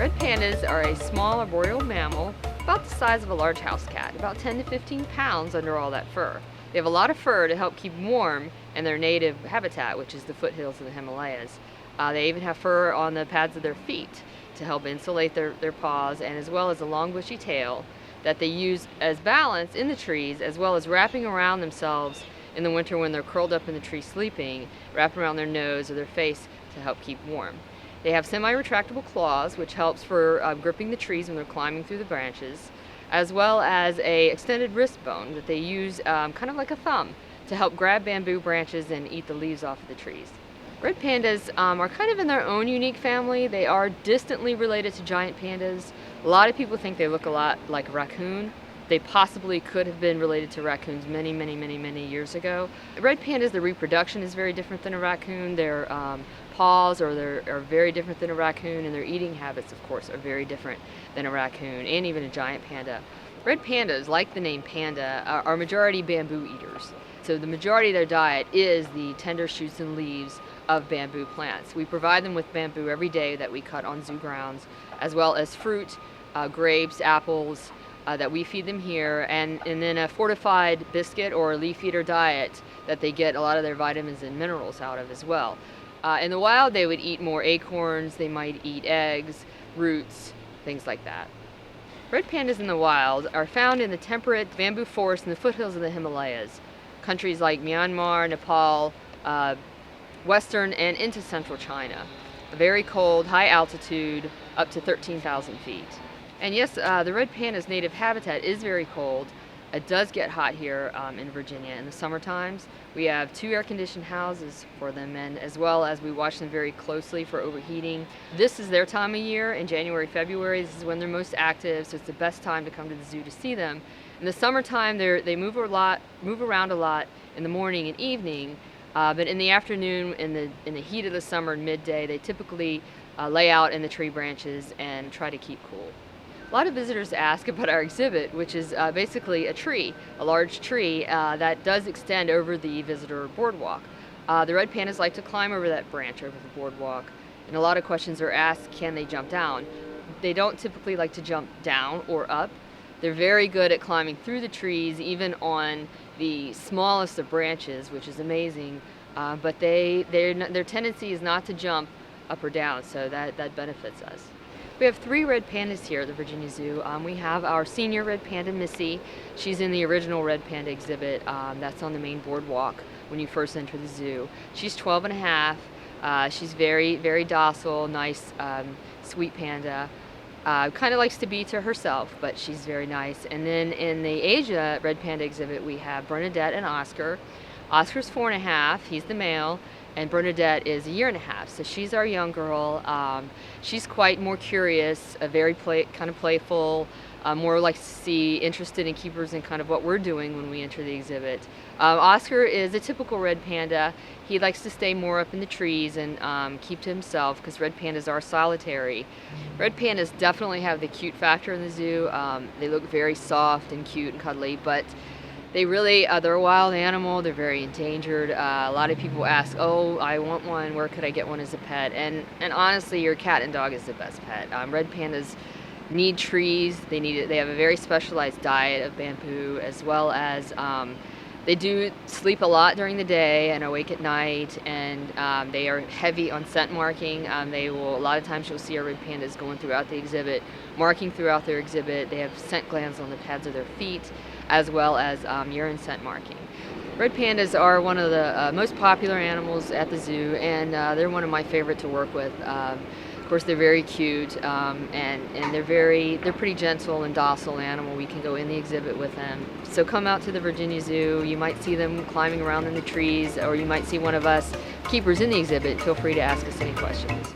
Red pandas are a small arboreal mammal about the size of a large house cat, about 10 to 15 pounds under all that fur. They have a lot of fur to help keep warm in their native habitat, which is the foothills of the Himalayas. They even have fur on the pads of their feet to help insulate their paws, and as well as a long bushy tail that they use as balance in the trees, as well as wrapping around themselves in the winter when they're curled up in the tree sleeping, wrapping around their nose or their face to help keep warm. They have semi-retractable claws, which helps for gripping the trees when they're climbing through the branches, as well as a extended wrist bone that they use kind of like a thumb to help grab bamboo branches and eat the leaves off of the trees. Red pandas are kind of in their own unique family. They are distantly related to giant pandas. A lot of people think they look a lot like a raccoon. They possibly could have been related to raccoons many years ago. Red pandas, the reproduction is very different than a raccoon. Their paws are very different than a raccoon, and their eating habits, of course, are very different than a raccoon and even a giant panda. Red pandas, like the name panda, are majority bamboo eaters. So the majority of their diet is the tender shoots and leaves of bamboo plants. We provide them with bamboo every day that we cut on zoo grounds, as well as fruit, grapes, apples, that we feed them here, and then a fortified biscuit or a leaf eater diet that they get a lot of their vitamins and minerals out of as well. In the wild, they would eat more acorns, they might eat eggs, roots, things like that. Red pandas in the wild are found in the temperate bamboo forests in the foothills of the Himalayas, countries like Myanmar, Nepal, western and into central China. Very cold, high altitude, up to 13,000 feet. And yes, the red panda's native habitat is very cold. It does get hot here in Virginia in the summer times. We have 2 air-conditioned houses for them, and as well as we watch them very closely for overheating. This is their time of year in January, February. This is when they're most active, so it's the best time to come to the zoo to see them. In the summertime, they move around a lot in the morning and evening, but in the afternoon, in the heat of the summer and midday, they typically lay out in the tree branches and try to keep cool. A lot of visitors ask about our exhibit, which is basically a large tree that does extend over the visitor boardwalk. The red pandas like to climb over that branch over the boardwalk, and a lot of questions are asked, can they jump down? They don't typically like to jump down or up. They're very good at climbing through the trees, even on the smallest of branches, which is amazing, but their tendency is not to jump up or down, so that benefits us. We have 3 red pandas here at the Virginia Zoo. We have our senior red panda, Missy. She's in the original red panda exhibit that's on the main boardwalk when you first enter the zoo. She's 12 and a half. She's very docile, nice, sweet panda. Kind of likes to be to herself, but she's very nice. And then in the Asia red panda exhibit, we have Bernadette and Oscar. Oscar's 4 and a half, he's the male, and Bernadette is 1 and a half. So she's our young girl. She's quite more curious, very kind of playful, more likes to see, interested in keepers in kind of what we're doing when we enter the exhibit. Oscar is a typical red panda. He likes to stay more up in the trees and keep to himself because red pandas are solitary. Red pandas definitely have the cute factor in the zoo. They look very soft and cute and cuddly, but they're a wild animal. They're very endangered. A lot of people ask, oh, I want one, where could I get one as a pet? And honestly, your cat and dog is the best pet. Red pandas need trees. They have a very specialized diet of bamboo, as well as they do sleep a lot during the day and awake at night, and they are heavy on scent marking. A lot of times you'll see our red pandas going throughout the exhibit, marking throughout their exhibit. They have scent glands on the pads of their feet, as well as urine scent marking. Red pandas are one of the most popular animals at the zoo, and they're one of my favorite to work with. Of course, they're very cute, and they're pretty gentle and docile animal. We can go in the exhibit with them. So come out to the Virginia Zoo. You might see them climbing around in the trees, or you might see one of us keepers in the exhibit. Feel free to ask us any questions.